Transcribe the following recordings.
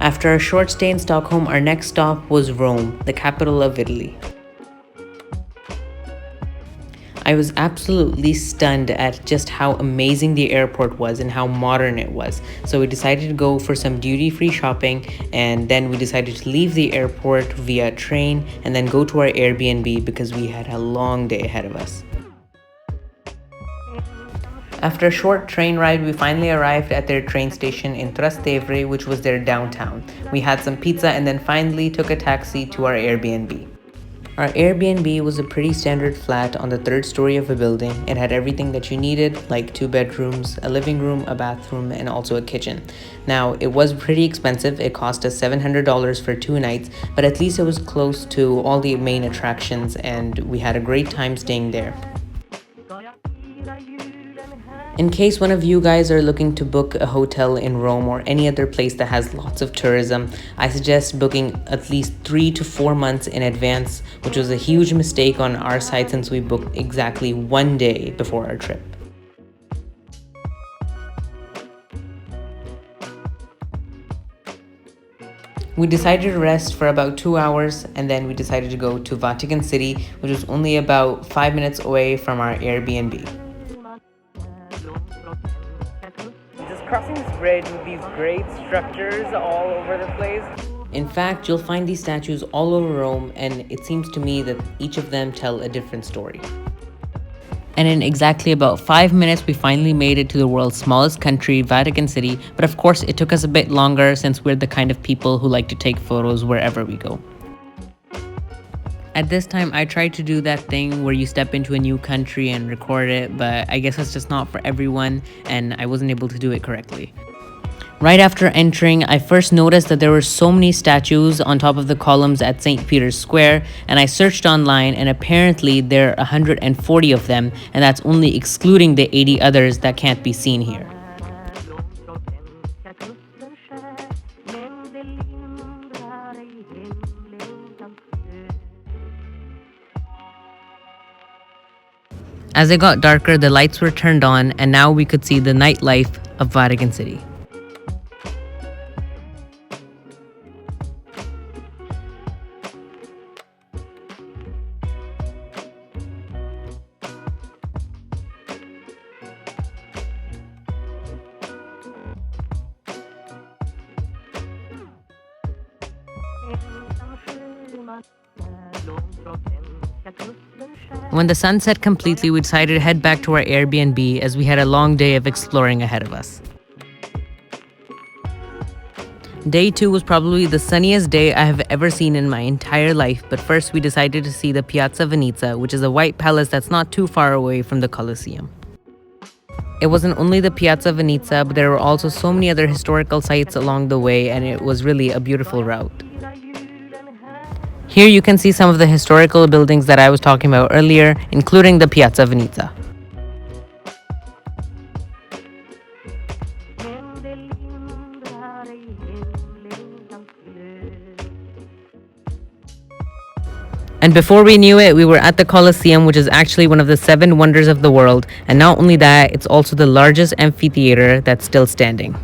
After a short stay in Stockholm, our next stop was Rome, the capital of Italy. I was absolutely stunned at just how amazing the airport was and how modern it was. So we decided to go for some duty-free shopping, and then we decided to leave the airport via train and then go to our Airbnb because we had a long day ahead of us. After a short train ride, we finally arrived at their train station in Trastevere, which was their downtown. We had some pizza and then finally took a taxi to our Airbnb. Our Airbnb was a pretty standard flat on the third story of a building. It had everything that you needed, like 2 bedrooms, a living room, a bathroom, and also a kitchen. Now, it was pretty expensive. It cost us $700 for 2 nights, but at least it was close to all the main attractions and we had a great time staying there. In case one of you guys are looking to book a hotel in Rome or any other place that has lots of tourism, I suggest booking at least 3 to 4 months in advance, which was a huge mistake on our side since we booked exactly 1 day before our trip. We decided to rest for about 2 hours and then we decided to go to Vatican City, which was only about 5 minutes away from our Airbnb. Crossing this bridge with these great structures all over the place. In fact, you'll find these statues all over Rome, and it seems to me that each of them tell a different story. And in exactly about 5 minutes, we finally made it to the world's smallest country, Vatican City, but of course it took us a bit longer since we're the kind of people who like to take photos wherever we go. At this time, I tried to do that thing where you step into a new country and record it, but I guess it's just not for everyone, and I wasn't able to do it correctly. Right after entering, I first noticed that there were so many statues on top of the columns at St. Peter's Square, and I searched online, and apparently there are 140 of them, and that's only excluding the 80 others that can't be seen here. As it got darker, the lights were turned on, and now we could see the nightlife of Vatican City. When the sun set completely, we decided to head back to our Airbnb as we had a long day of exploring ahead of us. Day 2 was probably the sunniest day I have ever seen in my entire life, but first we decided to see the Piazza Venezia, which is a white palace that's not too far away from the Colosseum. It wasn't only the Piazza Venezia, but there were also so many other historical sites along the way, and it was really a beautiful route. Here you can see some of the historical buildings that I was talking about earlier, including the Piazza Venezia. And before we knew it, we were at the Colosseum, which is actually one of the 7 wonders of the world. And not only that, it's also the largest amphitheater that's still standing.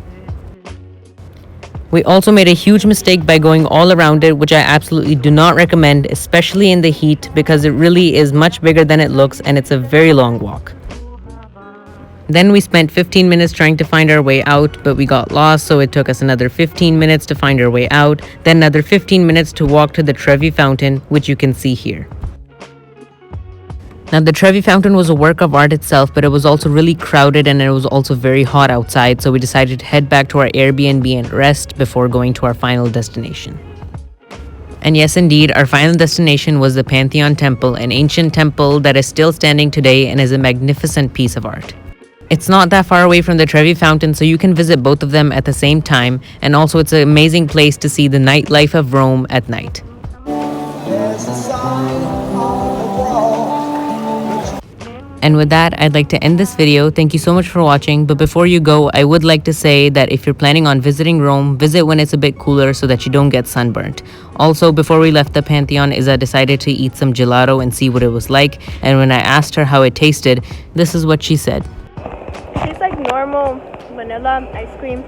We also made a huge mistake by going all around it, which I absolutely do not recommend, especially in the heat, because it really is much bigger than it looks and it's a very long walk. Then we spent 15 minutes trying to find our way out, but we got lost, so it took us another 15 minutes to find our way out, then another 15 minutes to walk to the Trevi Fountain, which you can see here. Now, the Trevi Fountain was a work of art itself, but it was also really crowded and it was also very hot outside, so we decided to head back to our Airbnb and rest before going to our final destination. And yes, indeed, our final destination was the Pantheon Temple, an ancient temple that is still standing today and is a magnificent piece of art. It's not that far away from the Trevi Fountain, so you can visit both of them at the same time, and also it's an amazing place to see the nightlife of Rome at night. And with that, I'd like to end this video. Thank you so much for watching, but before you go, I would like to say that if you're planning on visiting Rome, visit when it's a bit cooler so that you don't get sunburnt. Also, before we left the Pantheon, Isa decided to eat some gelato and see what it was like, and when I asked her how it tasted, this is what she said. It tastes like normal vanilla ice cream.